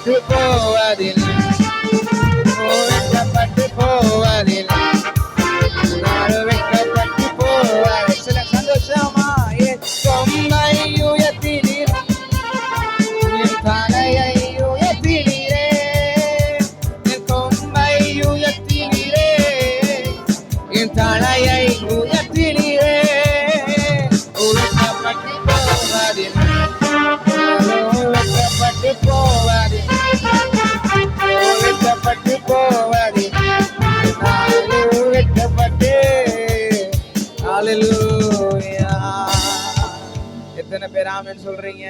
வெட்கப்பட்டு போவதில்லை, வெட்கப்பட்டு போவதில்லை, நான் வெட்கப்பட்டு போவதில்லை. சில சந்தோஷமா என் கொம்பை உயர்த்தினீர், என் தலையை உயர்த்தினீரே, என் கொம்பை உயர்த்தினீரே, என் தலையை உயர்த்தினீரே. வெட்கப்பட்டு போவதில்லை, வெட்கப்பட்டு போவதில்லை, வெட்கப்பட்டு போவதில்லை, நான் வெட்கப்பட்டு. ஹல்லேலூயா. எத்தனை பேர் ஆமென் சொல்றீங்க?